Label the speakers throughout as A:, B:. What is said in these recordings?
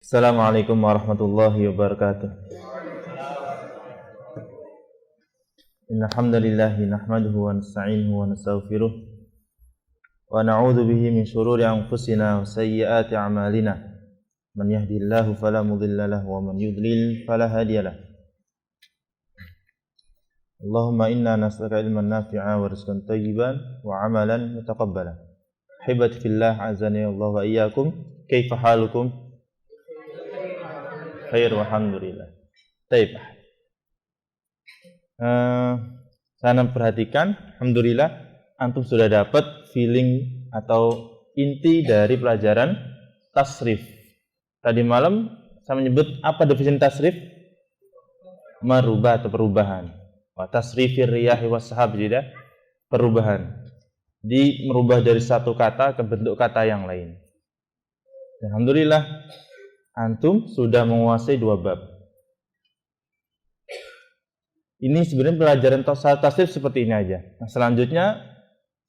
A: Assalamualaikum warahmatullahi wabarakatuh. Innal hamdalillah nahmaduhu wa nasta'inuhu wa nastaghfiruh wa na'udzu bihi min shururi anfusina wa sayyiati a'malina. Man yahdihillahu fala mudilla lahu wa man yudlil fala hadiya lahu. Allahumma inna nas'aluka ilman nafi'a wa rizqan thayyiban wa 'amalan mutaqabbalan. Hibati fillah azani Allah wa iyyakum. Kaifa halukum? Khair walhamdulillah. Baik. Saya perhatikan, alhamdulillah antum sudah dapat feeling atau inti dari pelajaran tasrif. Tadi malam saya menyebut apa definisi tasrif? Merubah atau perubahan. Wa tasrifir riyahi was-sahab, jadi perubahan. Merubah dari satu kata ke bentuk kata yang lain. Alhamdulillah antum sudah menguasai dua bab. Ini sebenarnya pelajaran tasrif seperti ini aja. Nah, selanjutnya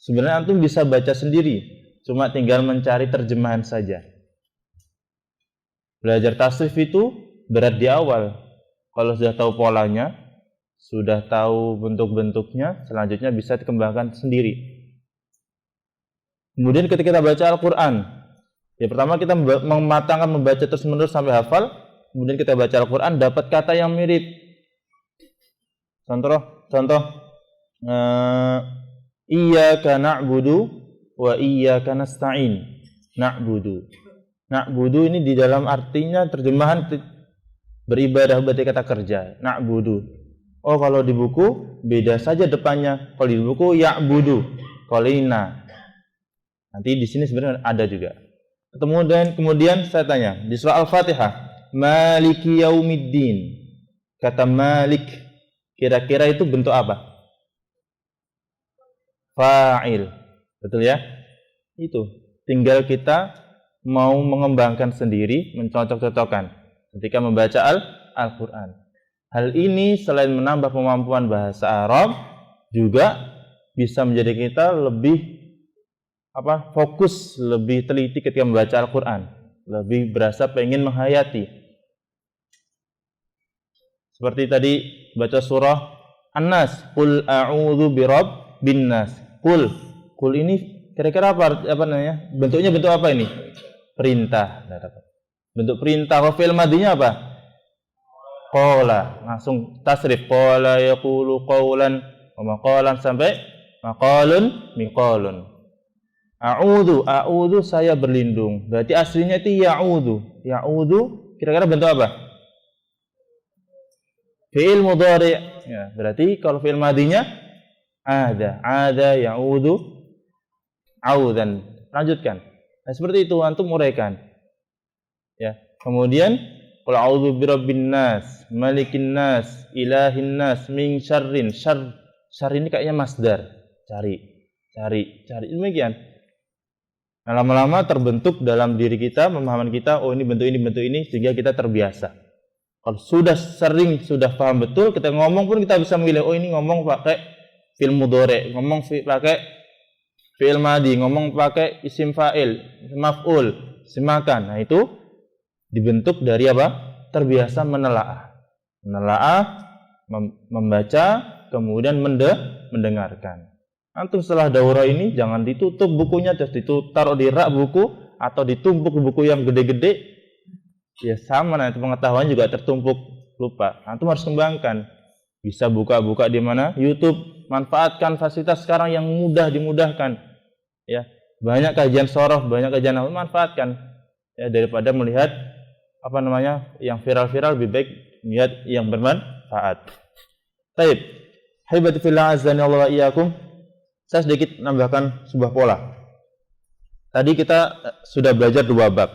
A: sebenarnya antum bisa baca sendiri, cuma tinggal mencari terjemahan saja. Belajar tasrif itu berat di awal. Kalau sudah tahu polanya, sudah tahu bentuk-bentuknya, selanjutnya bisa dikembangkan sendiri. Kemudian ketika kita baca Al-Quran, ya pertama kita mematangkan membaca terus-menerus sampai hafal. Kemudian kita baca Al-Quran, dapat kata yang mirip. Contoh, iyyaka na'budu wa iyyaka nasta'in. Na'budu ini di dalam artinya terjemahan beribadah berarti kata kerja. Na'budu. Oh, kalau di buku beda saja depannya. Kalau di buku ya'budu, qalina. Nanti di sini sebenarnya ada juga. Kemudian saya tanya, di surah Al-Fatihah, Maliki Yaumiddin. Kata Malik, kira-kira itu bentuk apa? Fa'il. Betul ya? Itu. Tinggal kita mau mengembangkan sendiri, mencocok-cocokkan ketika membaca Al-Quran. Hal ini selain menambah kemampuan bahasa Arab, juga bisa menjadi kita lebih fokus, lebih teliti ketika membaca Al-Quran, lebih berasa pengen menghayati. Seperti tadi baca surah An-Nas, Qul a'udzu birabbin nas. Qul ini kira-kira apa namanya? Bentuknya bentuk apa ini? Perintah. Bentuk perintah. Kalau fi'il madinya apa? Qala. Langsung tasrif. Qala yaqulu qawlan wa maqalan sampai maqalun miqalun. A'udzu saya berlindung. Berarti aslinya itu ya'udzu. Ya'udzu kira-kira bentuk apa? Fi'il mudhari'. Ya, berarti kalau fi'il madinya ada ya'udzu audzan. Lanjutkan. Nah, seperti itu antum uraikan. Ya. Kemudian qul a'udzu birabbin nas, malikin nas, ilahin nas, min syarrin. Syarr ini kayaknya masdar. Cari. Demikian. Nah, lama-lama terbentuk dalam diri kita, pemahaman kita, oh ini bentuk ini, sehingga kita terbiasa. Kalau sudah sering, sudah paham betul, kita ngomong pun kita bisa memilih, oh ini ngomong pakai fi'il mudhari', ngomong pakai fi'il madi, ngomong pakai isim fa'il, maf'ul, simakan. Nah, itu dibentuk dari apa? Terbiasa menelaah, membaca, kemudian mendengarkan. Antum setelah daurah ini jangan ditutup bukunya, terus taruh di rak buku atau ditumpuk buku yang gede-gede. Ya sama, nanti pengetahuan juga tertumpuk, lupa. Antum harus kembangkan. Bisa buka-buka di mana? YouTube. Manfaatkan fasilitas sekarang yang mudah dimudahkan. Ya, banyak kajian sorof, banyak kajian apa, manfaatkan. Ya, daripada melihat yang viral-viral, lebih baik lihat yang bermanfaat. Baik. Haibati fillah azani Allah wa iyyakum. Saya sedikit menambahkan sebuah pola. Tadi kita sudah belajar dua bab.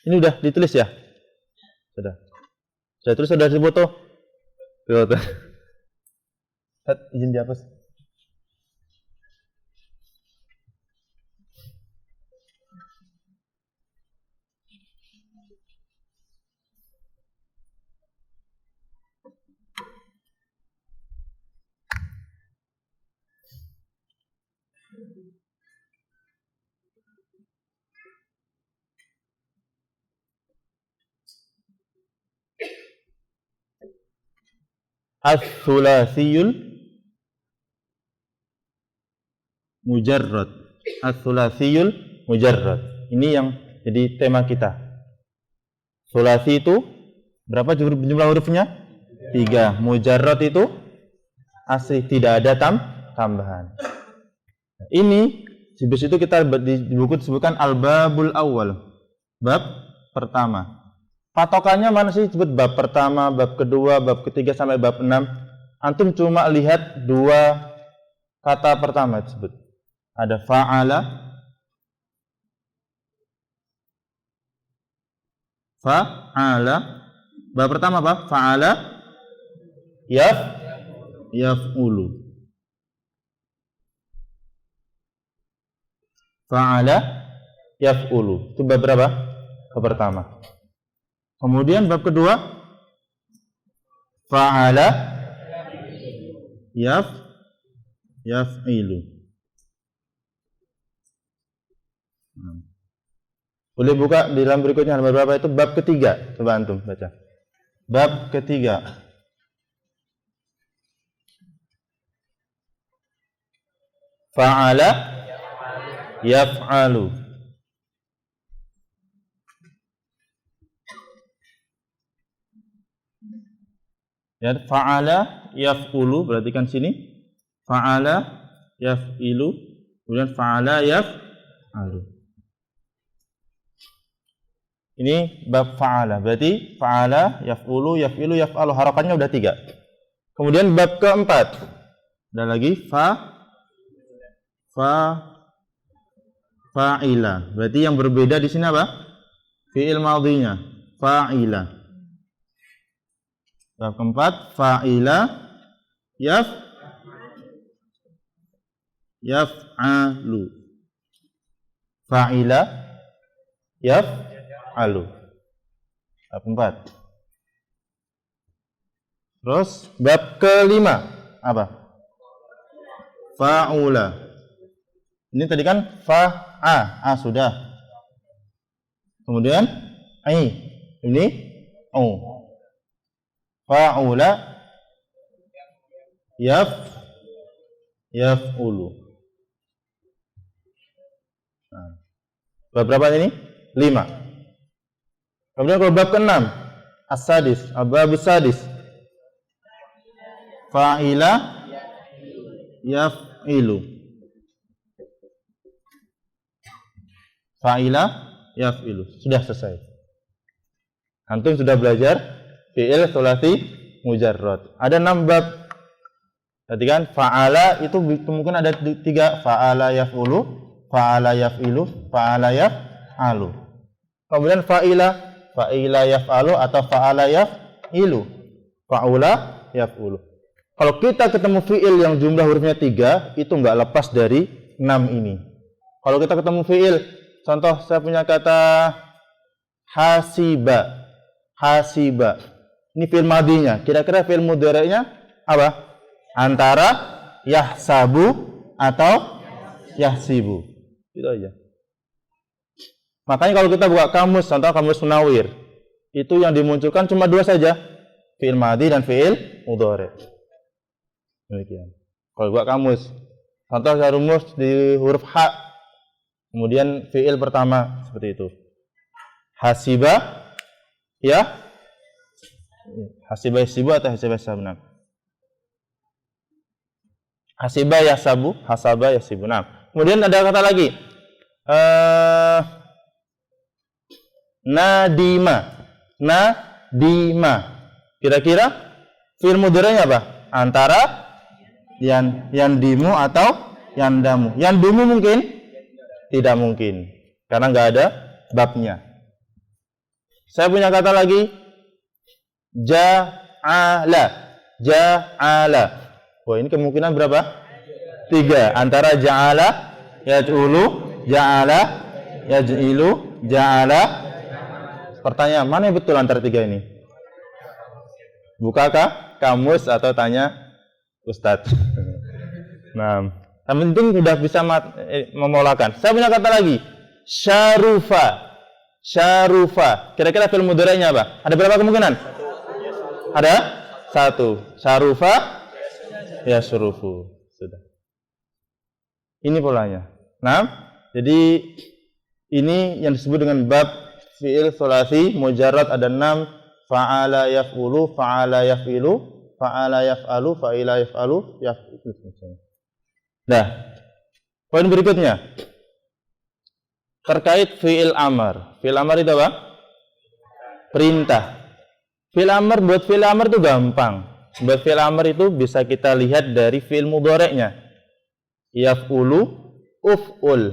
A: Ini udah ditulis ya? Sudah. Sudah tulis, sudah difoto? Foto. Izin dihapus. as-sulasiyul mujarrad. As-sulasiyul mujarrad. Ini yang jadi tema kita. Sulasi itu berapa jumlah hurufnya? 3. Mujarrad itu asli, tidak ada tambahan. Ini di situ kita di buku disebutkan al-babul awal. Bab pertama. Patokannya mana sih disebut bab pertama, bab kedua, bab ketiga sampai bab 6? Antum cuma lihat 2 kata pertama disebut. Ada fa'ala, bab pertama apa? Fa'ala, yaf'ulu. Fa'ala, yaf'ulu. Itu bab berapa? Bab pertama. Kemudian bab kedua, fa'ala, yaf'ilu. Boleh buka di dalam berikutnya halaman berapa itu? Bab ketiga. Coba antum baca. Bab ketiga. Fa'ala, yaf'alu. Ya, fa'ala yaf'ulu, perhatikan sini. Fa'ala yaf'ilu, kemudian fa'ala yaf'alu. Ini bab fa'ala, berarti fa'ala yaf'ulu, yaf'ilu, yaf'alu, harakannya udah 3. Kemudian bab keempat, ada lagi fa'ila. Berarti yang berbeda di sini apa? Fi'il madhinya, fa'ila. Bab keempat, fa'ila, yaf'alu. Fa'ila, yaf'alu. Bab keempat. Terus, bab kelima, apa? Fa'ula. Ini tadi kan fa'a, sudah. Kemudian, ini, fa'ula, yaf'ulu. Nah, bab berapa ini? 5. Kemudian kalau bab ke-6, as-sadis, bab sadis. Fa'ila, yaf'ilu. Fa'ila, yaf'ilu. Sudah selesai. Antum sudah belajar fi'il sulasi mujarrad. Ada 6 bab. Perhatikan, fa'ala itu mungkin ada 3. Fa'ala yaf'ulu, fa'ala yaf'ilu, fa'ala yaf'alu. Kemudian fa'ila yaf'alu atau fa'ala yaf'ilu. Fa'ula yaf'ulu. Kalau kita ketemu fi'il yang jumlah hurufnya 3, itu enggak lepas dari 6 ini. Kalau kita ketemu fi'il, contoh saya punya kata hasiba. Ini fi'il madinya. Kira-kira fi'il mudhari'nya apa? Antara yahsabu atau yahsibu. Itu aja. Makanya kalau kita buka kamus, contoh kamus Munawir, itu yang dimunculkan cuma 2 saja. Fi'il madi dan fi'il mudhari'. Demikian. Kalau buka kamus, contoh saya rumus di huruf H, kemudian fi'il pertama seperti itu. Hasiba, hasiba yahsibu atau hasiba yahsabu. Hasiba yahsabu, hasaba yahsibu. Kemudian ada kata lagi. Nadima. Kira-kira fi'il mudhari'nya apa? Antara yandimu atau yandamu. Yandimu mungkin? Tidak mungkin. Karena nggak ada babnya. Saya punya kata lagi. Ja'ala. Wah, ini kemungkinan berapa? 3. Antara ja'ala, yaj'ulu, ja'ala, yaj'ilu, ja'ala. Pertanyaan, mana yang betul antara 3 ini? Bukakah kamus atau tanya Ustadz? Nah, yang penting sudah bisa memolakan. Saya punya kata lagi. Syarufa. Kira-kira fi'il mudhari'nya apa? Ada berapa kemungkinan? Ada Satu. Syarufa yasrufu. Sudah. Ini polanya. Nah, jadi ini yang disebut dengan bab fi'il tsulats mujarrad, ada 6. Fa'ala yaf'ulu, fa'ala yaf'ilu, fa'ala yaf'alu, fa'ila yaf'alu, yaf'ilu. Nah, poin berikutnya terkait fi'il amar. Fi'il amar itu apa? Perintah. Fi'il amar, buat fi'il amar itu gampang. Buat fi'il amar itu bisa kita lihat dari fi'il mudhari'nya. Yaf'ulu, uf'ul.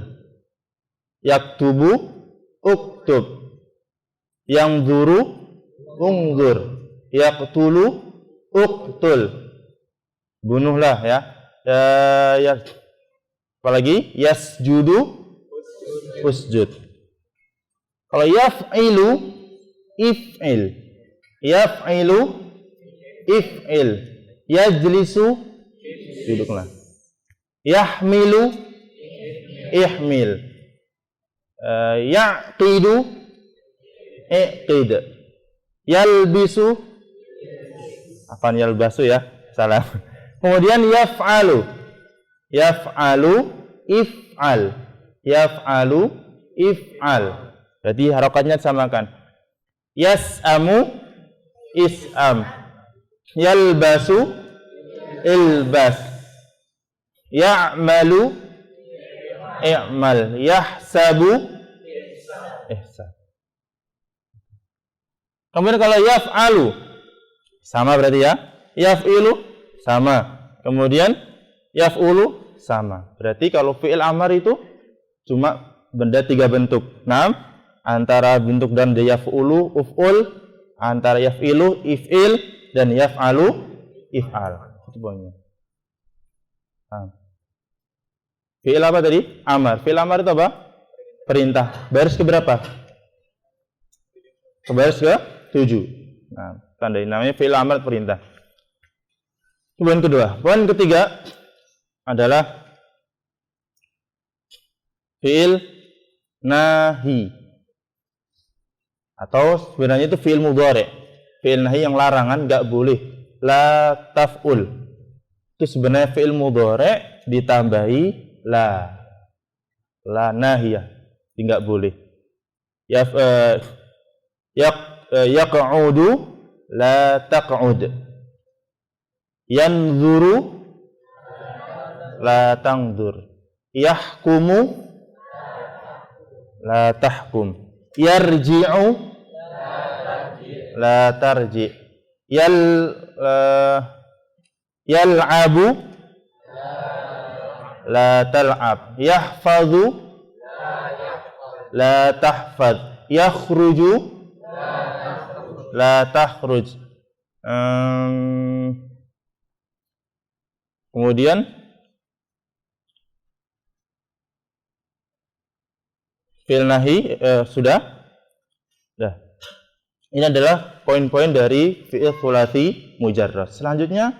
A: Yaktubu, uktub. Yangzuru, ungzur. Yaqtulu, uqtul. Bunuhlah ya. Apalagi yasjudu, usjud. Kalau yaf'ilu, if'il. Yaf'ilu, if'il. Yajlisu, duduklah. Yahmilu, ihmil. Yaqidu, iqid. Yalbisu, apaan yalbasu ya? Salah. Kemudian yaf'alu. Yaf'alu, if'al. Yaf'alu, if'al. Berarti harokatnya disamakan. Yas'amu, is'am. Yalbasu, ilbas. Ya'malu, i'mal. Yahsabu, ihsab. Kemudian kalau yaf'alu, sama berarti ya. Yaf'ilu, sama. Kemudian yaf'ulu, sama. Berarti kalau fi'il amar itu cuma benda 3 bentuk. Nah, antara bentuk dan yaf'ulu, uf'ul, antara yaf'ilu, if'il, dan yaf'alu, if'al. Itu poinnya. Nah. Fi'il apa tadi? Amar. Fi'il amar itu apa? Perintah. Baris ke berapa? Ke baris ke 7. Nah, tandai namanya fi'il amar, perintah. Poin kedua. Poin ketiga adalah fi'il nahi. Atau sebenarnya itu fi'il mudhari'. Fi'il nahi yang larangan, enggak boleh. La taf'ul. Itu sebenarnya fi'il mudhari' ditambahi la. La nahiyah. Enggak boleh. Yaq'udu, la taq'ud. Yanzuru, la tangdur. Yahkumu, la tahkum. Yarji'u, la tarji'. Yal'abu, la tal'ab. Yahfazu, la tahfaz. Yakhruju, la takhruj. Kemudian fi'il nahi sudah. Ini adalah poin-poin dari fi'il tsulats mujarrad. Selanjutnya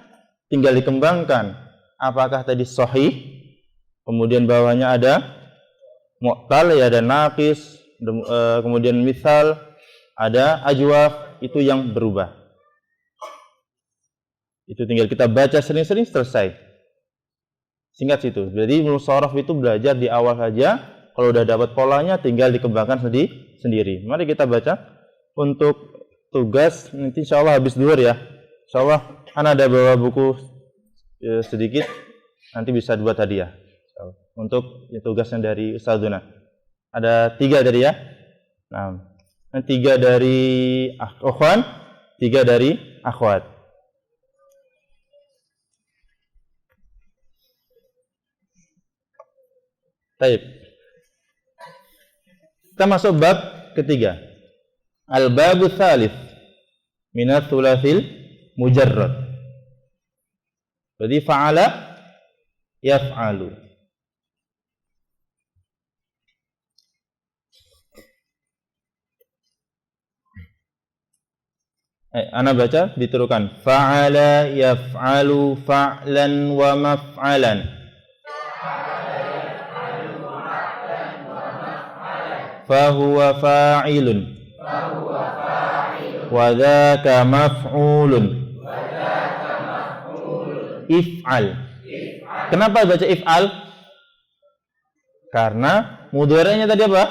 A: tinggal dikembangkan. Apakah tadi sahih? Kemudian bawahnya ada mu'tal, ya ada naqis, kemudian misal, ada ajwaf, itu yang berubah. Itu tinggal kita baca sering-sering, selesai. Singkat situ. Jadi musharraf itu belajar di awal saja. Kalau udah dapat polanya, tinggal dikembangkan sendiri. Mari kita baca. Untuk tugas nanti insya Allah habis duhur ya. Insya Allah ana ada bawa buku sedikit, nanti bisa buat hadiah. Untuk tugasnya dari Ustadzuna. Ada 3 dari ya. Nah, 3 dari akhwan, 3 dari akhwat. Baik. Kita masuk bab ketiga. Al-babu tsalits minats tsulatsil mujarrad. Berarti fa'ala yaf'alu. Ana baca diturukan fa'ala yaf'alu fa'lan wa maf'alan. Fahuwa fa'ilun wa dzaka maf'ulun. if'al. Kenapa baca if'al? Karena mudhari'nya tadi apa?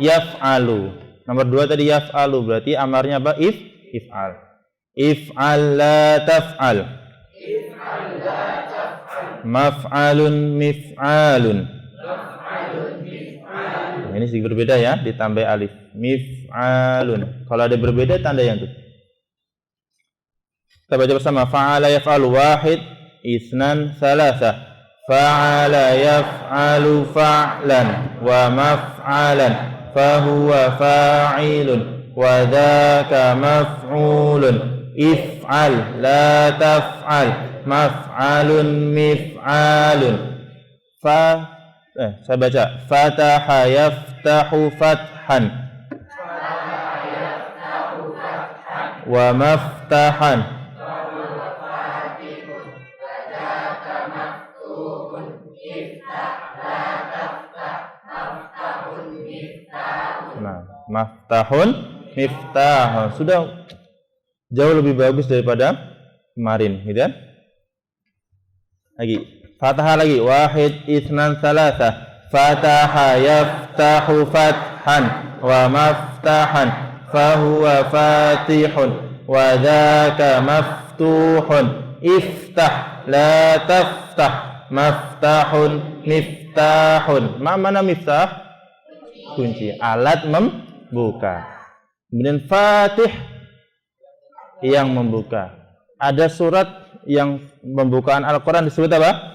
A: Yaf'alu. Nomor 2 tadi yaf'alu, berarti amarnya apa? If'al. If'al la taf'al. Maf'alun mif'alun. Nah, ini sedikit berbeda ya, ditambah alif. Mif'alun. Kalau ada berbeda tanda yang tuh. Kita baca bersama. Fa'ala yaf'alu wahid, isnan, salasa. Fa'ala yaf'alu fa'lan wa maf'alan fahuwa fa'ilun wa dhaka maf'ulun. If'al la taf'al maf'alun mif'alun. Saya baca. Fataha yaftahu fathan wa maftahan. Nah, maftahun, miftahun. Sudah jauh lebih bagus daripada kemarin, gitu kan? Lagi. Fatahah lagi. Wahid, isnan, salasa. Fataha yaftahu fathan wa maftahan fahuwa fatihun wa dhaka maftuhun. Iftah la taftah maftahun miftahun. Mana miftah? Kunci, alat membuka. Kemudian fatih yang membuka. Ada surat yang pembukaan Al-Quran disebut apa?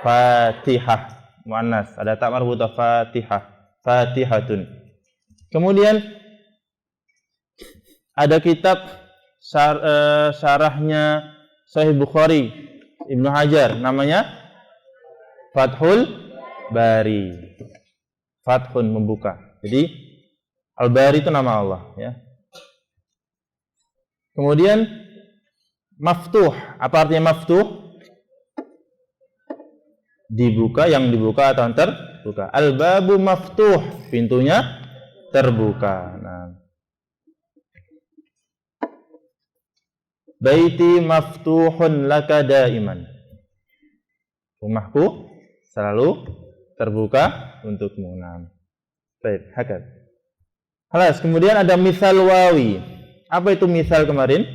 A: Fatihah. Muannas, ada tak marbutah Fatihah. Fatihatun. Kemudian ada kitab syarahnya Sahih Bukhari Ibnu Hajar, namanya Fathul Bari. Fathun, membuka. Jadi Al-Bari itu nama Allah, ya. Kemudian maftuh. Apa artinya maftuh? Dibuka, yang dibuka atau terbuka. Al-babu maftuh, pintunya terbuka. Nah. Baiti maftuhun laka daiman. Rumahku selalu terbuka untukmu. Nah. Baik, hakad. Halas, kemudian ada misal wawi. Apa itu misal kemarin?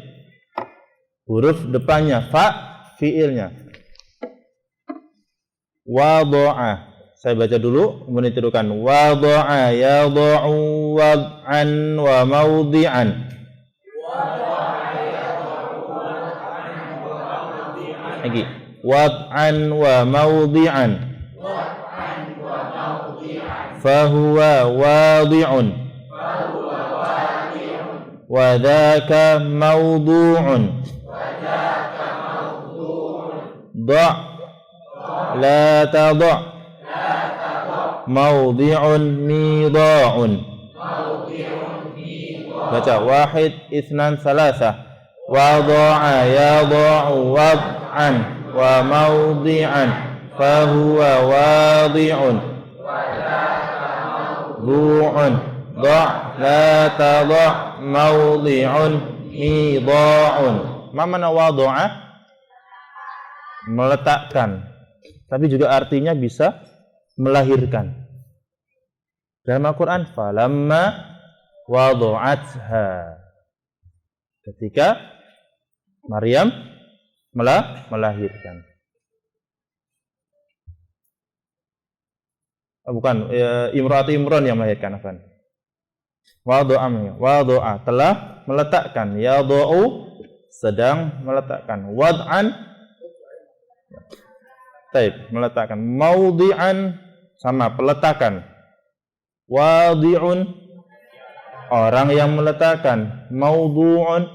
A: Huruf depannya fa, fiilnya. Wadha'a. Saya baca dulu, kemudian ditirukan. Wadha'a yadha'u wad'an wa mawdi'an. Lagi. Wad'an wa mawdi'an. Fahuwa wadi'un wa dhaka mawdu'un. Da' la tadha' mawdi'un mida'un. Baca. Wahid, isnan, salasa. Wadha'a yadha'u wad'an wa mawdi'an fahuwa wadi'un. Du'un. Da' la tadha' mawdi'un mida'un. Ma mana wadha'a? Meletakkan. Tapi juga artinya bisa melahirkan. Dalam Al-Quran, falamma wadha'atha. Ketika Maryam melahirkan. Bukan, Imratu Imran yang melahirkan. Wadha'a telah meletakkan. Yadha'u sedang meletakkan. Wad'an meletakkan. Mawdi'an sama, peletakan. Wadi'un orang yang meletakkan. Mawdu'un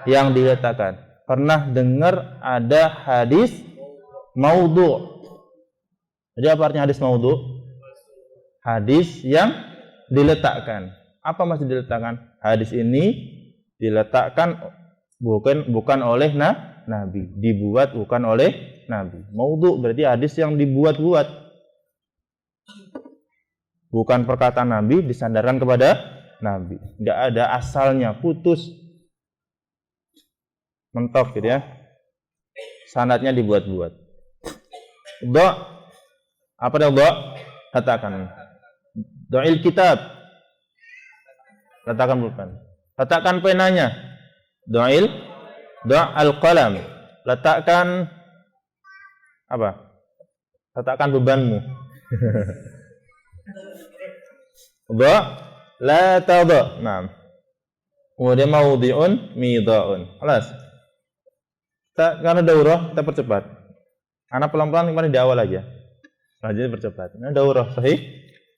A: yang diletakkan. Pernah dengar ada hadis maudhu'? Jadi apa artinya hadis maudhu'? Hadis yang diletakkan. Apa maksud diletakkan? Hadis ini diletakkan bukan oleh Nabi, dibuat bukan oleh Nabi. Maudhu' berarti hadis yang dibuat-buat. Bukan perkataan Nabi disandarkan kepada Nabi. Enggak ada asalnya, putus. Mentok gitu ya. sanadnya dibuat-buat. Do, apa dah do? Katakan. Do'il kitab. Katakan bukan. Letakkan penanya. Do'il. Do'al qalam. Letakkan apa? Letakkan bebanmu. Do, la tadha. Naam. Kemudian maudhi'un midha'un. Kelas. Karena daurah kita percepat. Anak pelan-pelan kemarin di awal aja. Jadi percepat. Nah, daurah sahih.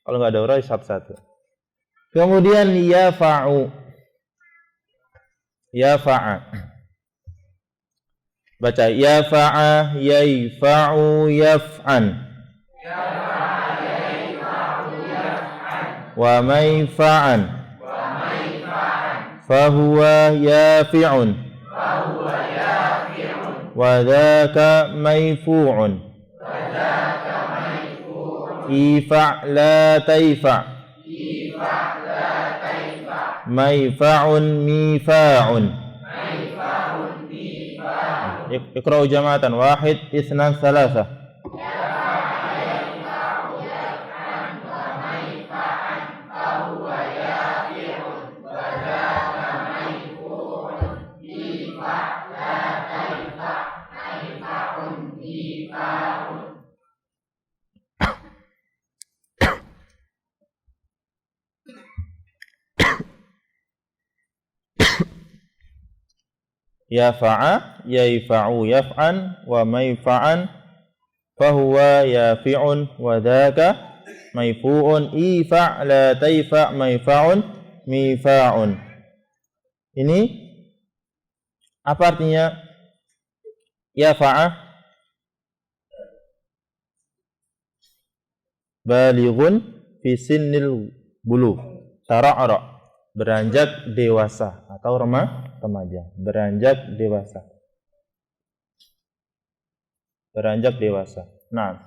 A: Kalau enggak daurah satu-satu. Kemudian yafa'u. Yafa'a. Baca yafa'a yafa'u yaf'an. Yafa'a yafa'u yaf'an. Wa mayfa'an. Wa mayfa'an. Fahuwa yafi'un. Fahuwa yafi'un. Wa dhaka mayfu'un. Wa dhaka mayfu'un. Ifa' la tayfa'. Ifa' la tayfa'. Mayfa'un mifa'un. Mayfa'un mifa'un. Iqra'u jama'atan. Wahid, isnan, salasah. Yafa'a yafa'u yaf'an wa mayfa'an fahuwa yafi'un wa dhaka mayfu'un ifa' la tayfa' mayfa'un mifa'un. Ini apa artinya yafa'a? Balighun fi sinnil bulugh. Tara'ara, beranjak dewasa atau remaja, beranjak dewasa. Beranjak dewasa. Nah,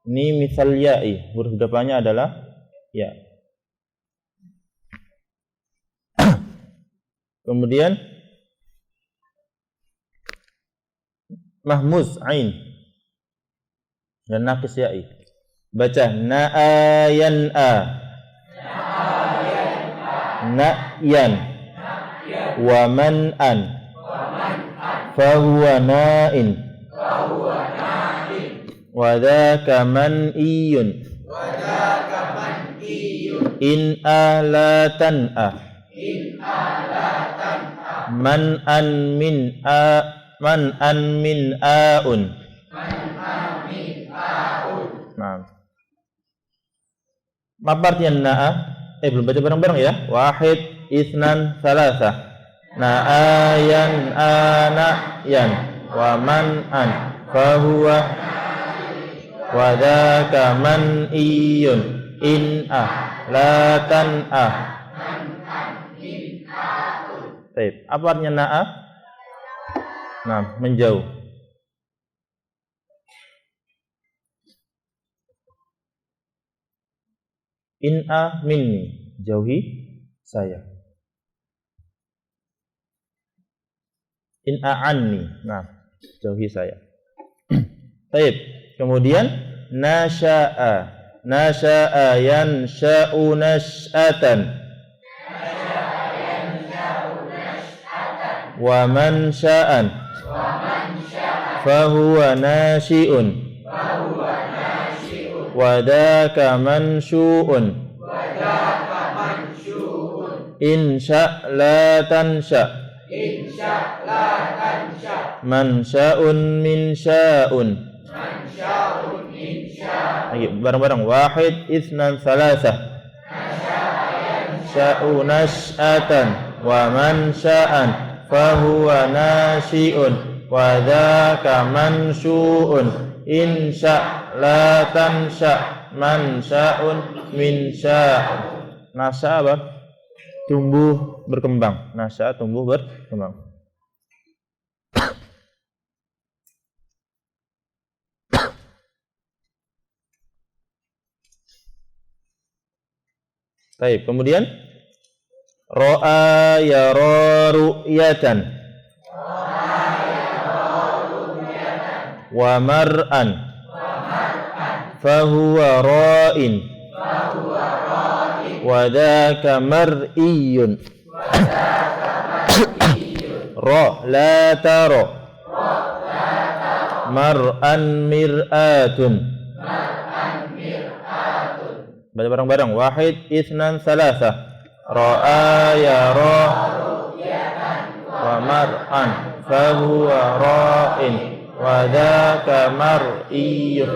A: ini misal ya'i, huruf depannya adalah ya. Kemudian mahmuz ain dan naqis ya'i. Baca na'ayan a. Na'yan wa man'an fahuwa na'in wa dhaka man'iyun in alatan a man'an min a'un. Nah, apa artinya na'a? Belum baca bareng-bareng ya. Wahid, isnan, salasah. Na'ayan, anayan, wa man'an, fahuwa, wa dhaka man'iyun, in'ah, la tan'ah. Baik, apa artinya na'a? Nah, menjauh. In'a minni, jauhi saya. In'a anni, nah, jauhi saya. Baik, kemudian nasya'a. Nasya'a yansha'u nash'atan. Wa man sya'an. Fahuwa nasyi'un. Wadaka mansyu'un. Insya' la tansya'. Mansya'un min sya'un. Lagi bareng-bareng. Wahid, isnan, salasah. Sya'u nash'atan. Wa man sya'an. Fahuwa nasyi'un. Wadaka mansyu'un. Insya' la tansya' mansya'un min sya'un. Nasya apa? Tumbuh berkembang. Nasya tumbuh berkembang. Baik, kemudian ra'a yara ru'yatan. wa mar'an fahuwa ra'in wa dhaka mar'iyun ra la tara mar'an mir'atun. Baca bareng-bareng. Wahid, isnan, salasa. Ra'a yara wa mar'an fahuwa ra'in wa dhaka mar'iyyun.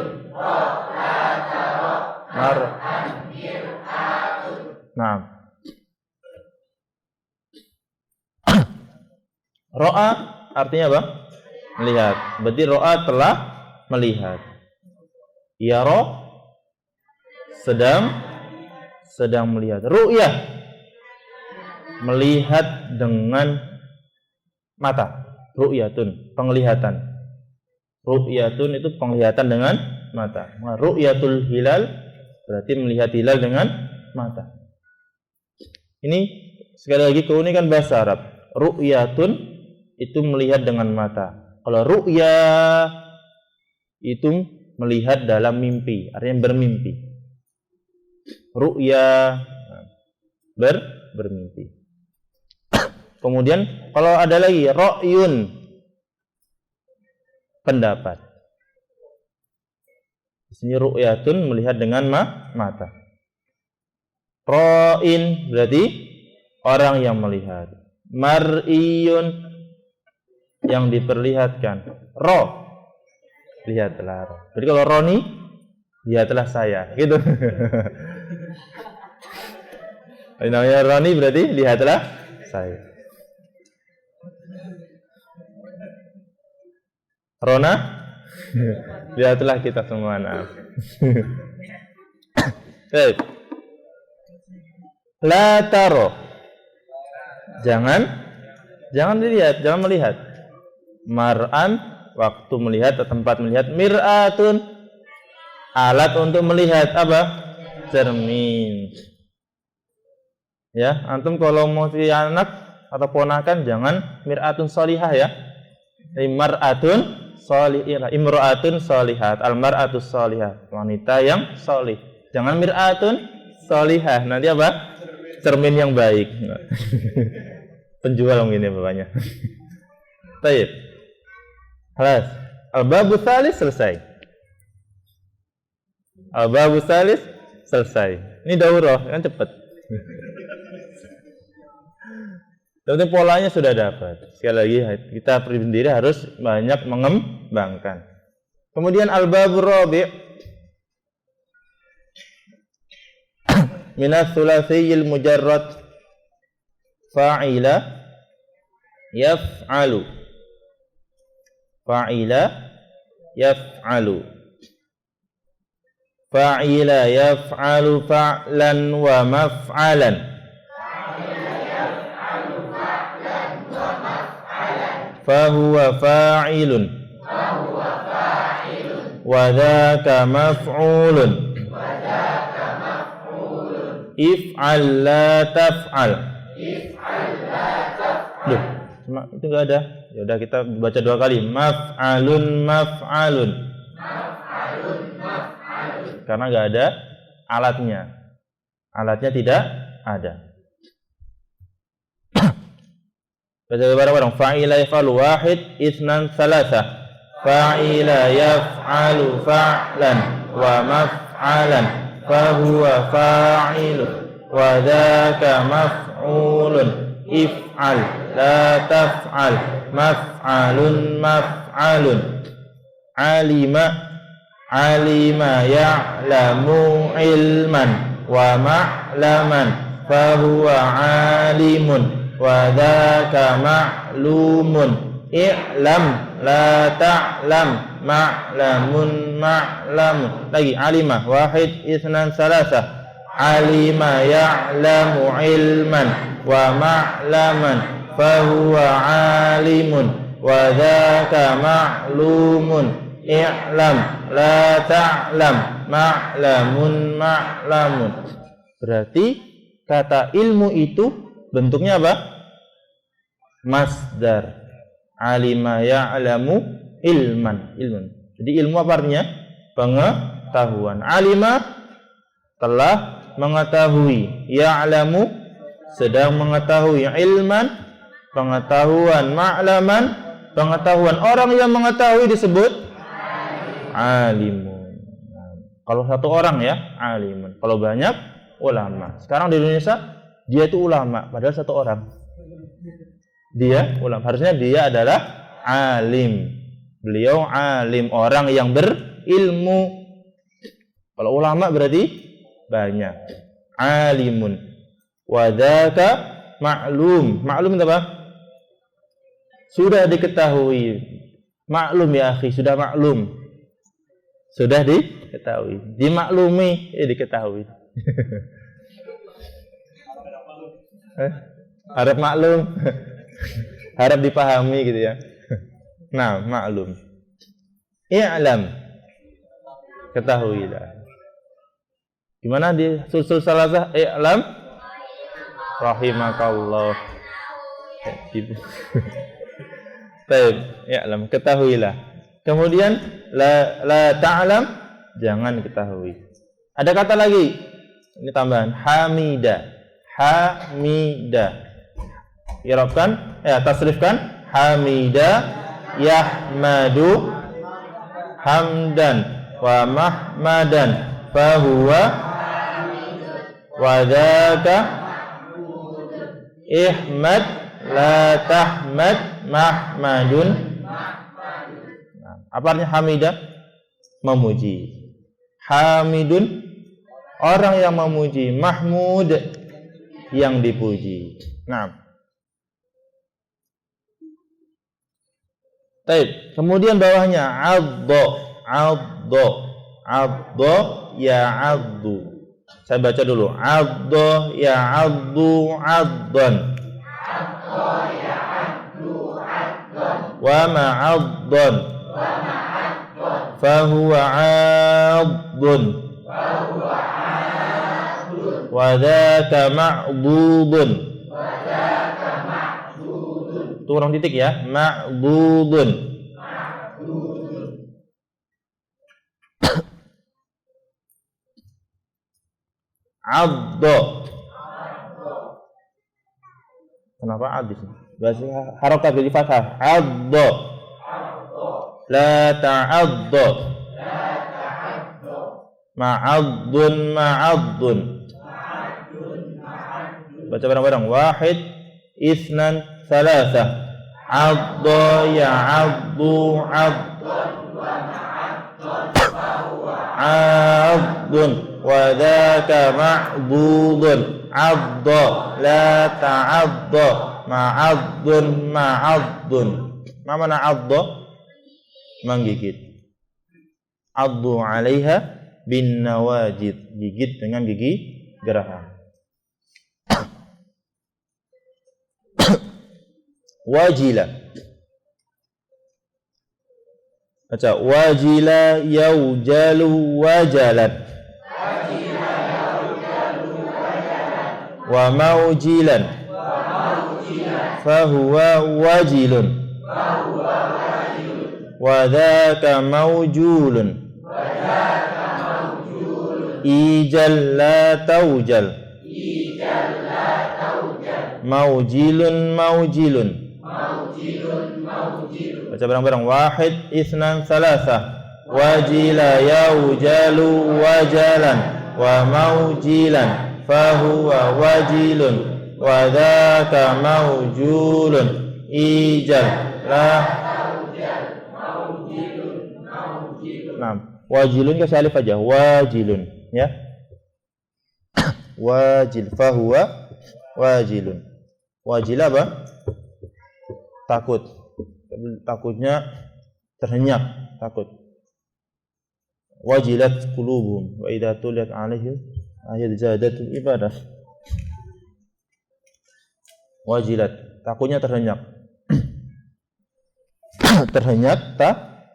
A: Naam. Ra'a artinya apa? Melihat. Berarti ra'a telah melihat. Yara sedang melihat. Ru'yah melihat dengan mata. Ru'yatun penglihatan. Ru'yatun itu penglihatan dengan mata. Ru'yatul hilal berarti melihat hilal dengan mata. Ini sekali lagi keunikan bahasa Arab. Ru'yatun itu melihat dengan mata. Kalau ru'ya itu melihat dalam mimpi, artinya bermimpi. Ru'ya bermimpi. Kemudian kalau ada lagi ra'yun, pendapat. Di sini ru'yatun melihat dengan mata. Ra'in berarti orang yang melihat. Mar'iyun yang diperlihatkan. Lihatlah. Jadi kalau Roni, lihatlah saya, gitu. Namanya Roni berarti lihatlah saya. Rona, lihatlah kita semua. Baik. La taro. Jangan dilihat, jangan melihat. Mar'an, waktu melihat atau tempat melihat. Mir'atun, alat untuk melihat apa? Cermin. Ya, antum kalau mau si anak atau ponakan jangan mir'atun sholihah ya. Mar'atun sholihah, imra'atun sholihat, almar'atu sholihah, wanita yang sholih. Jangan mir'atun sholihah, nanti apa? Cermin yang baik. Penjual mungkin ya bapaknya. Baik. Halas. Al-babu tsalis selesai. Al-babu tsalis selesai. Ini daurah kan cepat. Tapi polanya sudah dapat. Sekali lagi kita sendiri harus banyak mengembangkan. Kemudian al-babu rabi' minas thulatsiyil mujarrad fa'ila yaf'alu. Fa'ila yaf'alu. Fa'ila yaf'alu fa'lan wa maf'alan. Fahuwa fa'ilun. Wa dhaka maf'ulun. If'al la taf'al. Duh, cuma itu enggak ada. Ya udah kita baca dua kali. Maf'alun maf'alun. Karena enggak ada alatnya. Alatnya tidak ada. Baca bareng-bareng. Fa'ila yaf'alu wahid, isnan, salasa. Fa'ila yaf'alu fa'lan wa maf'alan. Fahuwa fa'ilun wa dhaka maf'ulun. If'al la taf'al. Maf'alun maf'alun. Alima ya'lamu ilman wa ma'laman. Fahuwa alimun wa dhaka ma'lumun. I'lam la ta'lam. Ma'lamun ma'lamun. Lagi alima wahid, isnan, salasa. Alima ya'lamu ilman wa ma'laman. Fahuwa alimun wa dhaka ma'lumun. I'lam la ta'lam. Ma'lamun ma'lamun. Berarti kata ilmu itu bentuknya apa? Masdar. Alima ya'lamu ilman. Jadi ilmu apa artinya? Pengetahuan. Alima telah mengetahui, ya'lamu sedang mengetahui, ilman pengetahuan, ma'laman pengetahuan. Orang yang mengetahui disebut alimun. Kalau satu orang ya, alimun. Kalau banyak, ulama. Sekarang di Indonesia dia itu ulama, padahal satu orang. Dia ulama. Harusnya dia adalah alim. Beliau alim, orang yang berilmu. Kalau ulama berarti banyak. Alimun. Wadaka ma'lum. Ma'lum itu apa? Sudah diketahui. Maklum ya akhi, sudah maklum. Sudah diketahui. Dimaklumi, diketahui. Harap maklum. Harap dipahami gitu ya. Nah, maklum. I'lam. Ketahuilah. Gimana di sul salasah? I'lam rahimakallah. Baik, i'lam, ketahuilah. Kemudian la ta'lam, jangan ketahui. Ada kata lagi. Ini tambahan hamida. Hamida. I'rabkan, tasrifkan hamida yahmadu hamdan wa mahmadan fahuwa wa dzaka ihmad la tahmad mahmadun. Apa artinya hamidah? Memuji. Hamidun, orang yang memuji. Mahmud, yang dipuji. Nah, baik. Kemudian bawahnya addo, addo, addo ya addu. Saya baca dulu. Addo ya addu addon. Addo ya addu addon. Wa ma'addon. Wa ma'addon. Fahuwa addun. Fahuwa addun. Wa dzaka ma'dudun. Wa dzaka ma'dudun. Turun titik ya. Ma'dudun. Ma'dudun. Addo. Kenapa ad di sini? Bahasa harokat bil fathah. Addo. La ta'addo. La ta'addo. Ma'addun ma'addun. Ma'addun ma'addun. Baca bareng-bareng. Wahid, isnan, salasah. Addo ya'addu addun wa ma'addun fahuwa addun. Wa dzaka ma'dudun. Adda la ta'adda ma'addun ma'addun. Ma mana adda? Menggigit. Addu 'alaiha bin nawajid. Gigit dengan gigi geraham. Wajila. Baca wajila yaujalu wajalan. Wa maujilan. Fahuwa wajilun. Wa dzaka maujulun. Ijal la taujal. Maujilun maujilun. Baca bareng-bareng. Wahid, isnan, salasah. Wajila yaujalu wajalan. Wa maujilan. Fahuwa wajilun wa dzaka maujulun ijal la Nah, wajilun kasih alif aja, wajilun ya. Wajil, fahuwa wajilun. Wajil apa? Takut. Takutnya terhenyak, takut. Wajilat qulubuhum wa idza tuliyat 'alaihim ayat zadatul ibadah. Wajilat, takutnya terhenyak. Terhenyak,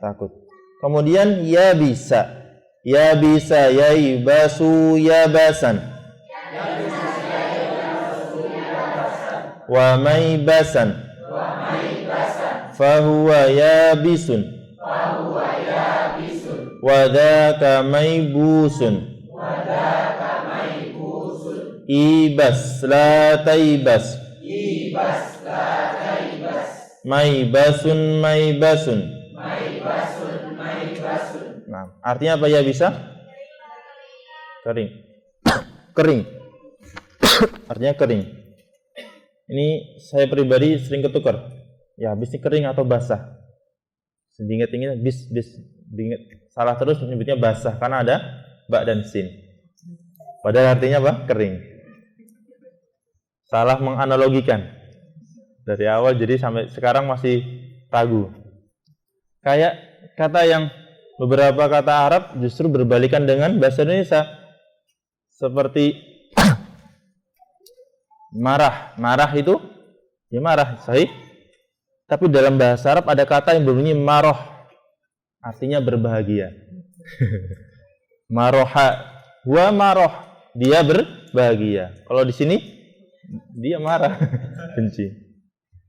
A: takut. Kemudian ya bisa. Ya bisa yaibasu yabasan. Wa maibasan. Fahuwa yabisun. wa dzaka maybusun ibas la taibas maybasun nah artinya apa ya bisa kering artinya kering. Ini saya pribadi sering ketukar ya habis ini kering atau basah diinget-inget bis diinget salah terus menyebutnya basah karena ada ba dan sin padahal artinya apa kering. Salah menganalogikan dari awal jadi sampai sekarang masih ragu. Kayak kata yang beberapa kata Arab justru berbalikan dengan bahasa Indonesia. Seperti marah. Marah itu ya marah, sahih. Tapi dalam bahasa Arab ada kata yang berbunyi maroh. Artinya berbahagia. Maroha wa maroh. Dia berbahagia. Kalau di sini dia marah, benci.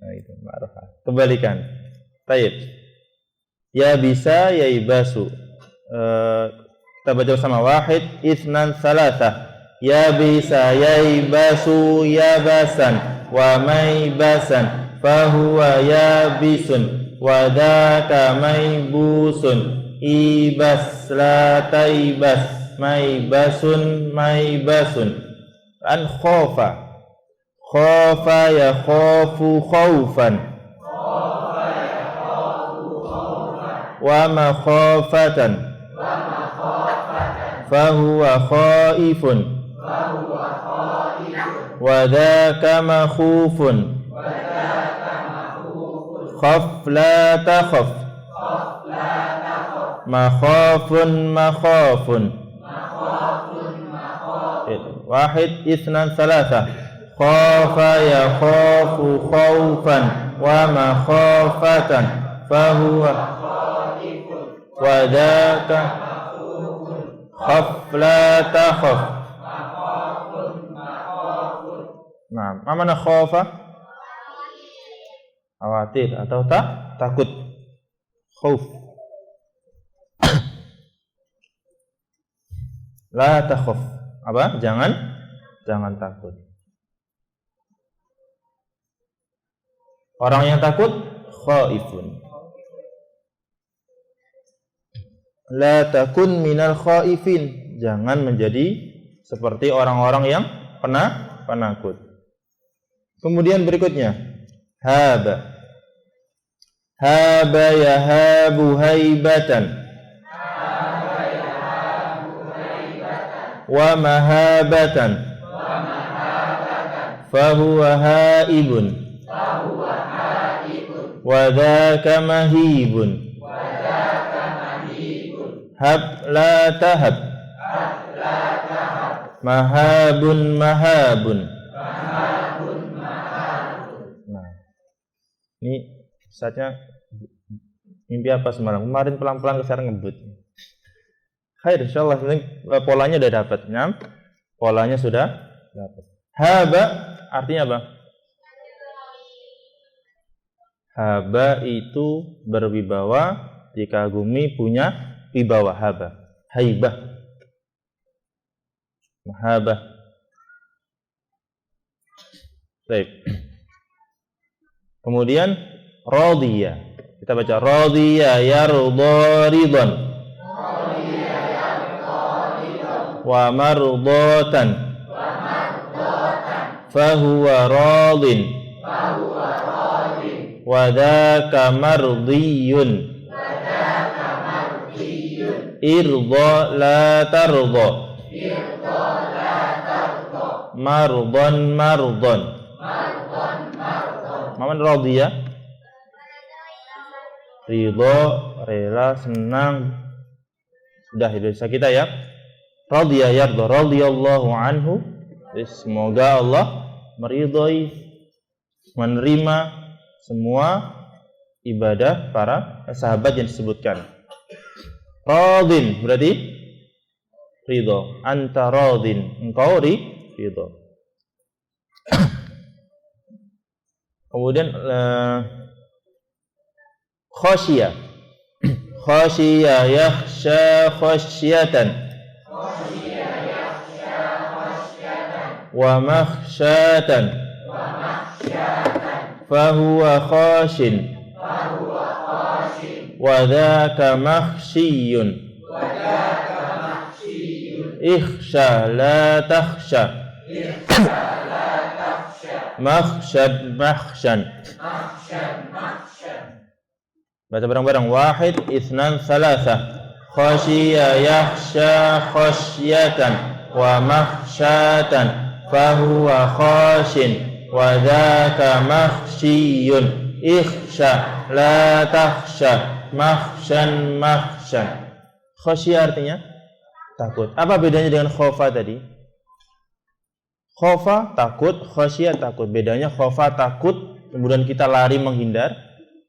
A: Nah itu marah. Kebalikan. Taib. Ya bisa ya ibasu. Kita baca bersama wahid, itsnan, salasa. Ya bisa ya ibasu ya basan wa maybasan fahuwa ya bisun wa dzaka maybusun ibas la taibas maybasun an khofa ya khofu khaufan wa makhafatan fahuwa khaifun wa dzaka makhufun khaf la takhaf makhafun wahid itsnan salasa khafa ya khafu khaufan wa makhafatan fahuwa wa dzaka khaf la takhaf. Nah, apa makna khafa? Khawatir atau takut. Khauf. La takhaf. Apa? Jangan takut. Orang yang takut khaifun. La takun minal khaifin. Jangan menjadi seperti orang-orang yang penakut. Kemudian berikutnya haba yahabu haibatan wa mahabatan fahuwa haibun wa dzaka mahibun hab la tahab mahabun ini saatnya mimpi apa semalam? Kemarin pelan-pelan sekarang ngebut. Khair, insyaallah polanya udah dapat. Polanya sudah dapat. Haba artinya apa? Haba itu berwibawa, dikagumi, punya wibawa. Haba, haibah, mahabah. Baik. Kemudian radhiya. Kita baca radhiya yarda ridwan. Wa mardatan. Fahuwa radin. Wa dzaka mardiyun. Irda la tarda. Mardan. Maman radhiya ridho, rela, senang. Sudah itu bisa kita ya. Radhiya yarda, radhiyallahu anhu. Semoga Allah meridhai, menerima semua ibadah para sahabat yang disebutkan. Radin berarti ridho. Anta radin, engkau ridho. Kemudian khasyiyah. khasyiya yakhsha khasyatan wa makhsyatan fahuwa khashin wa dhaka makhsyiyun ikhsha la takhsha makhsyad makhsyan. Baca bareng-bareng. Wahid, itsnan, tsalatsa. Khasyiya yakhsha khasyatan wa makhsyatan fahuwa khashin wa dzaka makhsyiyun ikhsha la takhsha makhsyan makhsyan. Khasyiya artinya takut. Apa bedanya dengan khofa tadi? Khofa takut, khasyiyah takut. Bedanya khofa takut, kemudian kita lari menghindar.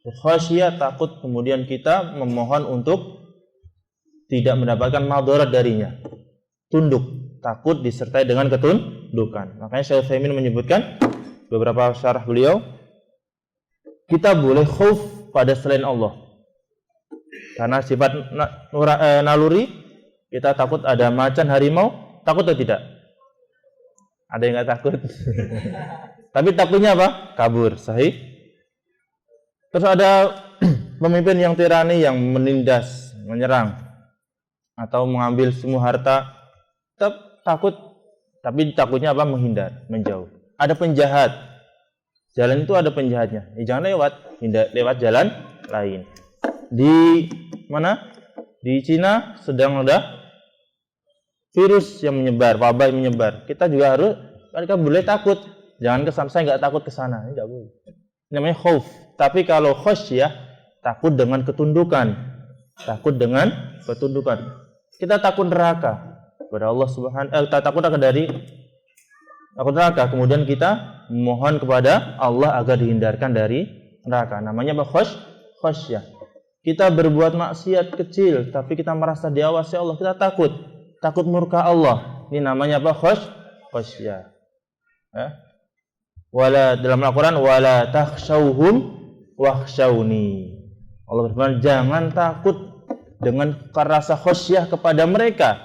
A: Khasyiyah takut, kemudian kita memohon untuk tidak mendapatkan madarat darinya. Tunduk, takut disertai dengan ketundukan. Makanya Syekh Utsaimin menyebutkan beberapa syarah beliau, kita boleh khauf pada selain Allah. Karena sifat naluri, kita takut ada macan, harimau, takut atau tidak? Ada yang nggak takut? Tapi takutnya apa? Kabur, sahih. Terus ada pemimpin yang tirani, yang menindas, menyerang, atau mengambil semua harta, tetap takut. Tapi takutnya apa? Menghindar, menjauh. Ada penjahat. Jalan itu ada penjahatnya. Jangan lewat, lewat jalan lain. Di mana? Di Cina sedang ada virus yang menyebar, wabah yang menyebar. Kita juga harus, mereka boleh takut. Jangan kesana, saya nggak takut ke sana. Ini nggak boleh. Ini namanya khauf. Tapi kalau khasyiyah, takut dengan ketundukan. Takut dengan ketundukan. Kita takut neraka kepada Allah Subhanahu. Takut dari takut neraka. Kemudian kita mohon kepada Allah agar dihindarkan dari neraka. Namanya apa? Khasyiyah. Kita berbuat maksiat kecil, tapi kita merasa diawasi Allah. Kita takut murka Allah. Ini namanya apa? Khasyiyah. Wala, dalam Al-Quran, wala takhshawhum wakhshawni. Allah berfirman, jangan takut dengan rasa khasyiyah kepada mereka.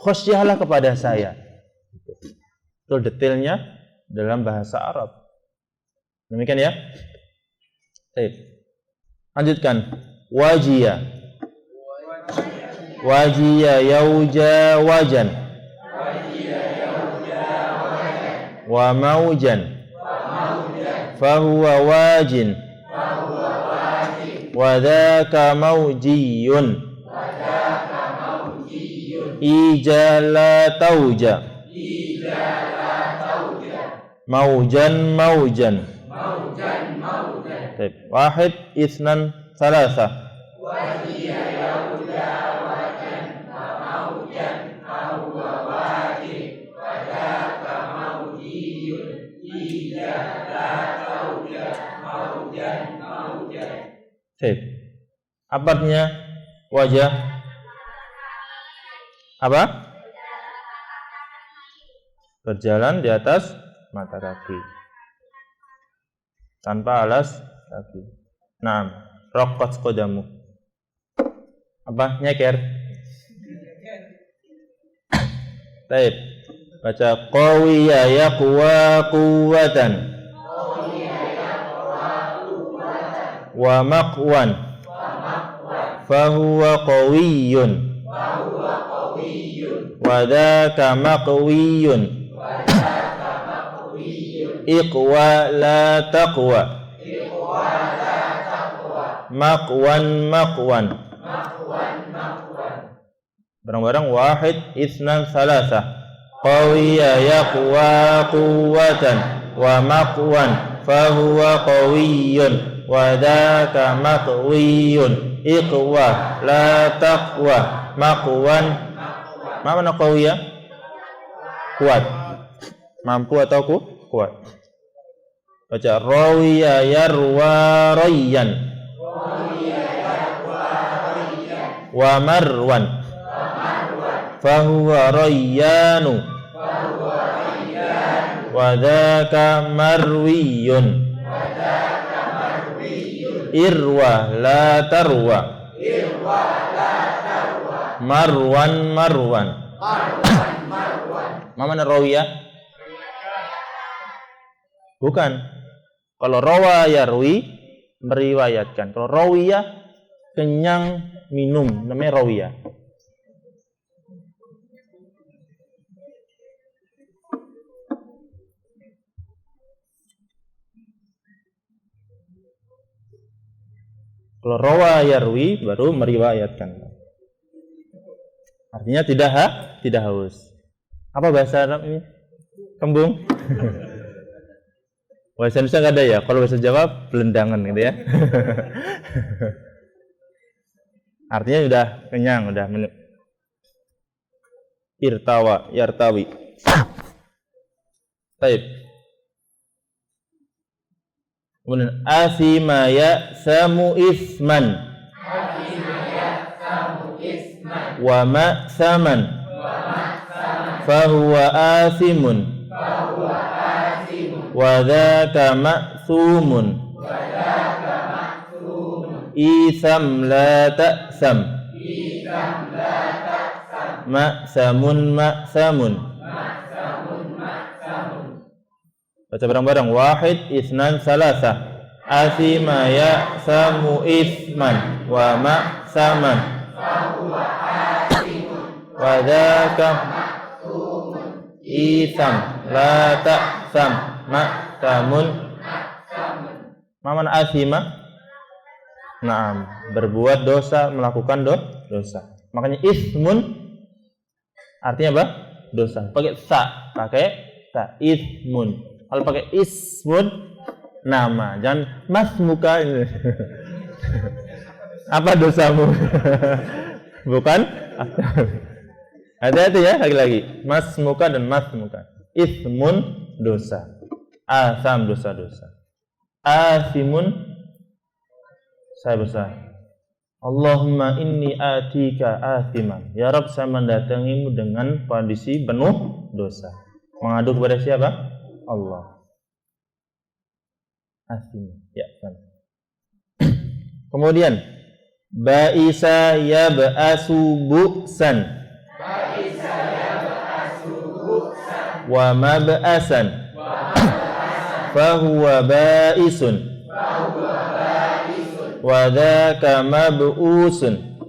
A: Khasyiyahlah kepada saya. Itu detailnya dalam bahasa Arab. Demikian ya. Baik. Lanjutkan. Wajiyah. Wajiyah yauja wajan. Wa maujan. Fahuwa wajin. Wa dhaka maujiyun. Ija la tauja. Maujan maujan. Wahid, itsnan, tsalatsa. Apa artinya wajah? Apa? Berjalan di atas mata kaki tanpa alas kaki. Naam, raqqat qadamu. Apa? Nyeker. Baik. Baca qawiya yaqwa quwwatan wa maqwan fahuwa qawiyyun wa dhaka maqwiyyun iqwa la taqwa maqwan bareng-bareng. Wahid, itsnan, tsalatsa. Qawiya yaqwa quwwatan wa maqwan fahuwa qawiyyun wa dhaka maqwiyyun iqwa la taqwa maqwan. Mana qawiya? Kuat, mampu atau kuat. Baca rawiya yarwa rayyan wa marwan fahuwa rayyanu wa dhaka marwiyun irwa la tarwa Marwan. Mana rawiyah? Bukan. Kalau rawa yarwi, meriwayatkan. Kalau rawiyah, kenyang minum, namanya rawiyah. Kalau rawa yarwi baru meriwayatkan. Artinya tidak haus. Apa bahasa Arab ini? Kembung. Bahasa Indonesia nggak ada ya. Kalau bahasa Jawa belendangan gitu ya. Artinya sudah kenyang, sudah irtawa, yartawi. Baik. Kemudian asima ya samu isman. Wa ma'saman. Fahuwa asimun. Wa dzaka ma'sumun. Isam la ta'sam. Ma'samun. Baca bareng-bareng. Wahid, isnan, salasah. Asima ya samu isman. Wa ma'saman. Wa dzaka isam la ta'sam. Ma'samun. Ma mana asima? Naam, berbuat dosa, melakukan dosa. Makanya ismun artinya apa? Dosa. Pakai sa, ismun. Kalau pakai ismun nama, jangan masmuka ini. Apa dosamu? Bukan? Hati-hati ya, lagi-lagi. Masmuka dan masmuka. Ismun dosa. Asam dosa-dosa. Asimun saya besar. Allahumma inni atika asiman. Ya Rabb, saya mendatangimu dengan kondisi penuh dosa. Mengadu kepada siapa? Allah. Asiman. Ya, kan. Kemudian ba'isa yab'asu bu'san. Wa mab'asan. Fahuwa ba'isun. Wa dzaka mab'usun.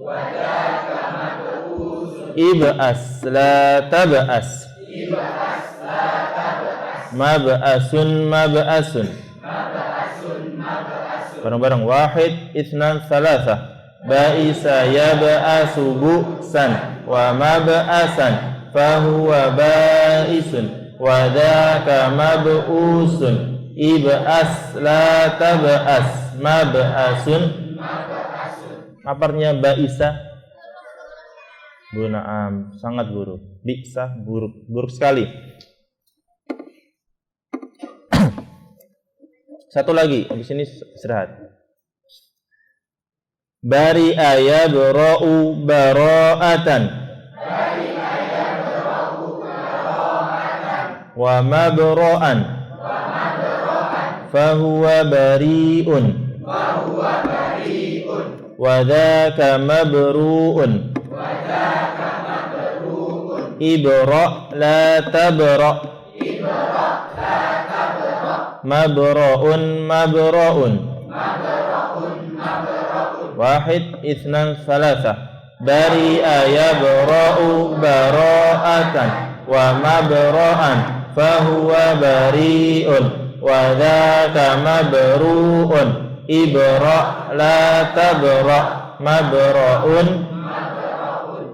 A: Ib'as la tab'as. Mab'asun. Bareng-bareng. Wahid, isnan, salasah. Ba'isa yab'asu bu'san. Wa mab'asan. Fahuwa ba'isun. Wa dzaka mab'usun. Ib'as la tab'as. Mab'asun. Apa artinya ba'isa? Naam, sangat buruk. Bi'sa, buruk sekali. Satu lagi, di sini istirahat. Bari'a yabra'u bara'atan. Wa mabra'an. Fahuwa bari'un. Wa dzaka mabru'un. Ibra' la tabra'. Mabra'un. Wahid, isnan, salasah. Bari'a yabra'u bara'atan. Wa mabra'an. Fahuwa bari'un. Wa dzaka mabru'un. Ibra' la tabra'. Mabra'un.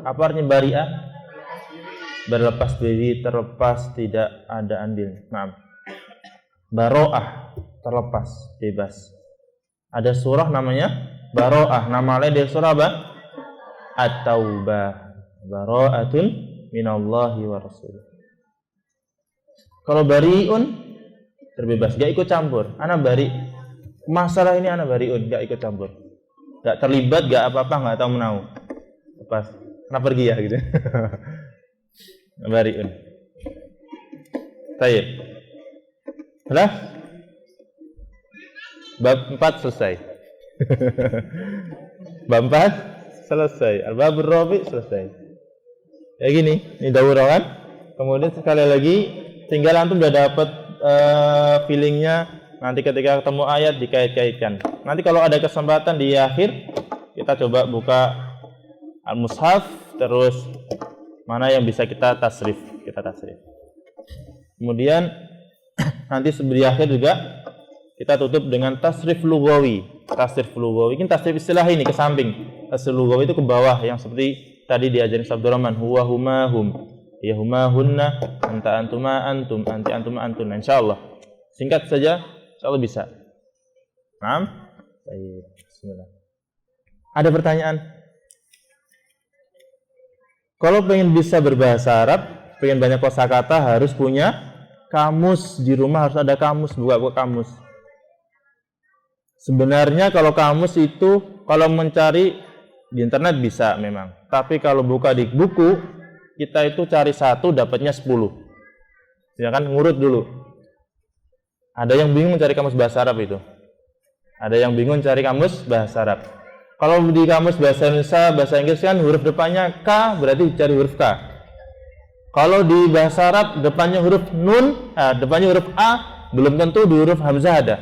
A: Apa artinya bari'a? Berlepas diri, terlepas, tidak ada andil. Maaf. Baro'ah, terlepas, bebas. Ada surah namanya Baro'ah. Nama lain dari surah apa? At-Taubah. Baro'atun minallahi wa rasulih. Kalau bari'un, terbebas, gak ikut campur. Ana bari. Masalah ini ana bari'un, gak ikut campur. Gak terlibat, gak apa-apa, gak tahu menau. Lepas. Ana pergi ya gitu. Bari'un. Baik. Sudah? Bab 4 selesai. Bab 4 selesai. Al-babur rabi selesai. Ya gini, ini daurah kan. Kemudian sekali lagi tinggal antum udah dapat feelingnya. Nanti ketika ketemu ayat dikait-kaitkan. Nanti kalau ada kesempatan di akhir kita coba buka al-mushaf, terus mana yang bisa kita tasrif. Kemudian nanti di akhir juga kita tutup dengan tasrif lughawi. Ini tasrif istilah ini ke samping. Tasrif lughawi itu ke bawah yang seperti tadi diajarin Abdurrahman, huwa huma hum, ya huma hunna, anta antuma antum, anti antuma antun. Insyaallah. Singkat saja, insyaallah bisa. Naam. Baik, bismillah. Ada pertanyaan? Kalau pengen bisa berbahasa Arab, pengen banyak kosakata, harus punya kamus di rumah, harus ada kamus, buka kamus. Sebenarnya kalau kamus itu kalau mencari di internet bisa memang, tapi kalau buka di buku kita itu cari 1 dapatnya 10. Ya kan, ngurut dulu. Ada yang bingung cari kamus bahasa Arab itu. Ada yang bingung cari kamus bahasa Arab. Kalau di kamus bahasa Indonesia, bahasa Inggris kan huruf depannya K, berarti cari huruf K. Kalau di bahasa Arab depannya huruf nun, depannya huruf A, belum tentu di huruf hamzah ada.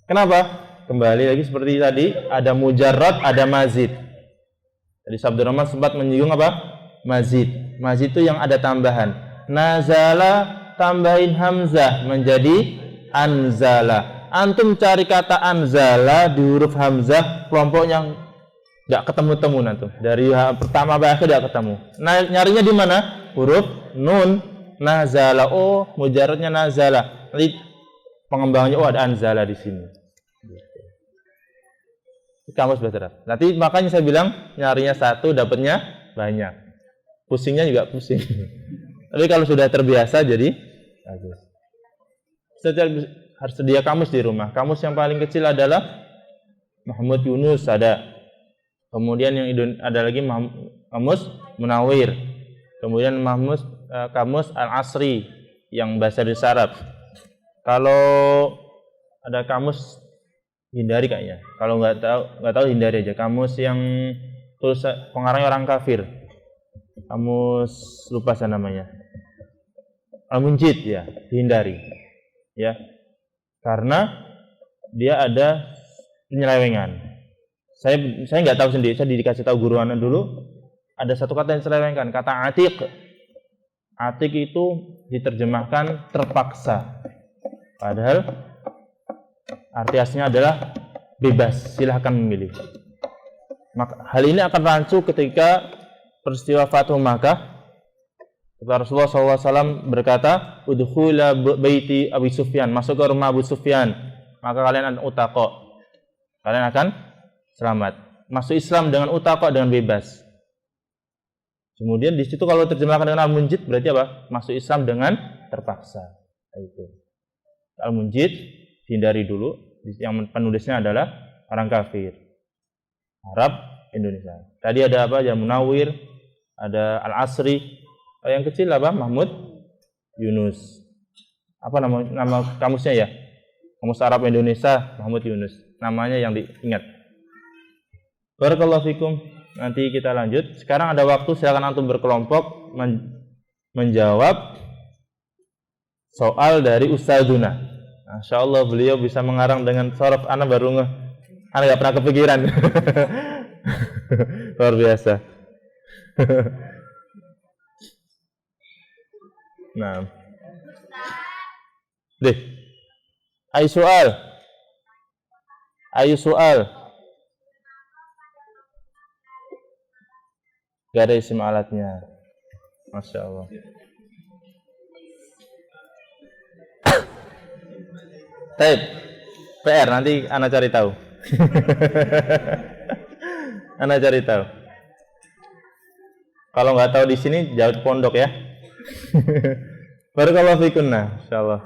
A: Kenapa? Kembali lagi seperti tadi, ada mujarrad, ada mazid. Jadi Abdurrahman sempat menyinggung apa? Mazid. Mazid itu yang ada tambahan. Nazala tambahin hamzah menjadi anzala. Antum cari kata anzala di huruf hamzah, kelompok yang nggak ketemu-temu nanti. Dari pertama sampai akhir nggak ketemu. Nah, nyarinya di mana? Huruf nun, nazala. Oh, mujarradnya nazala. Nanti pengembangannya ada anzala di sini. Kamus bahasa Arab. Nanti makanya saya bilang nyarinya 1 dapatnya banyak. Pusingnya juga pusing. Tapi kalau sudah terbiasa jadi bagus. Harus sedia kamus di rumah. Kamus yang paling kecil adalah Muhammad Yunus ada. Kemudian yang ada lagi kamus Munawir. Kemudian kamus Al-Asri yang bahasa Arab. Kalau ada kamus hindari kayaknya. Kalau nggak tahu hindari aja. Kamus yang tulis pengarangnya orang kafir. Kamus lupa saya namanya. Al-Munjid ya, dihindari. Ya. Karena dia ada penyelewengan. Saya nggak tahu sendiri, saya dikasih tahu guru anak dulu, ada satu kata yang diselewengkan, kata atik. Atik itu diterjemahkan terpaksa. Padahal arti aslinya adalah bebas, silahkan memilih. Maka, hal ini akan rancu ketika peristiwa Fathu Makkah. Rasulullah SAW berkata, udkhula baiti Abu Sufyan, masuk ke rumah Abu Sufyan, maka kalian akan utaqo, kalian akan selamat. Masuk Islam dengan utaqo, dengan bebas. Kemudian di situ kalau terjemahkan dengan al-munjid berarti apa? Masuk Islam dengan terpaksa. Itu al-munjid hindari dulu. Yang penulisnya adalah orang kafir, Arab Indonesia. Tadi ada apa? Ada Munawir, ada Al-Asri. Yang kecil apa? Mahmud Yunus. Apa nama kamusnya ya? Kamus Arab Indonesia Mahmud Yunus. Namanya yang diingat. Barakallahu fikum. Nanti kita lanjut. Sekarang ada waktu, silakan antum berkelompok menjawab soal dari Ustadzuna. Masya Allah, beliau bisa mengarang dengan sorof. Ana baru ana nggak pernah kepikiran. Luar biasa. Nah, deh, ayo soal, gak ada isim alatnya, Masya Allah. Taib, PR nanti ana cari tahu. Ana cari tahu. Kalau nggak tahu di sini jauh pondok ya. Barakallahu fikum, insyaallah.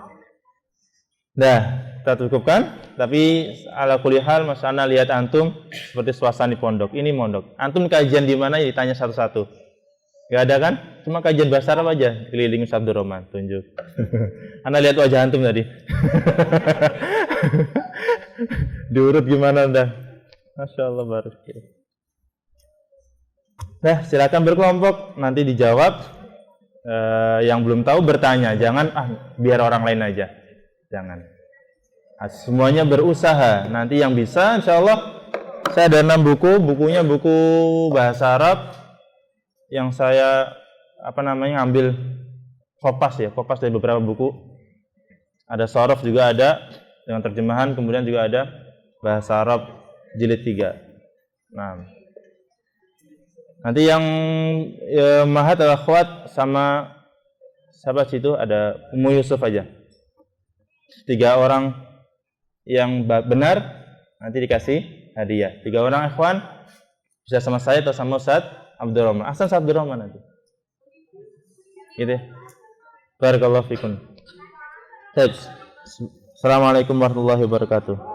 A: Nah, kita cukupkan. Tapi ala kulli hal, Mas Ana lihat antum seperti suasana di pondok. Ini pondok. Antum kajian di mana? Ya ditanya satu-satu. Gak ada kan? Cuma kajian bahasa Arab aja. Keliling Abdurrahman, tunjuk. Ana lihat wajah antum tadi. Diurut gimana dah? Masya Allah, barakallah. Nah, silakan berkelompok, nanti dijawab. Yang belum tahu bertanya, jangan biar orang lain aja, jangan. Semuanya berusaha. Nanti yang bisa, insya Allah saya ada 6 buku, bukunya buku bahasa Arab yang saya ambil kopas dari beberapa buku. Ada shorof juga ada dengan terjemahan, kemudian juga ada bahasa Arab jilid 3. Nah, nanti yang mahat adalah akhwat sama sahabat situ ada Ummu Yusuf aja. 3 orang yang benar nanti dikasih hadiah. 3 orang ikhwan bisa sama saya atau sama Ustaz Abdurrahman. Ustaz Abdurrahman nanti. Gitu. Barakallahu fikum. Assalamualaikum warahmatullahi wabarakatuh.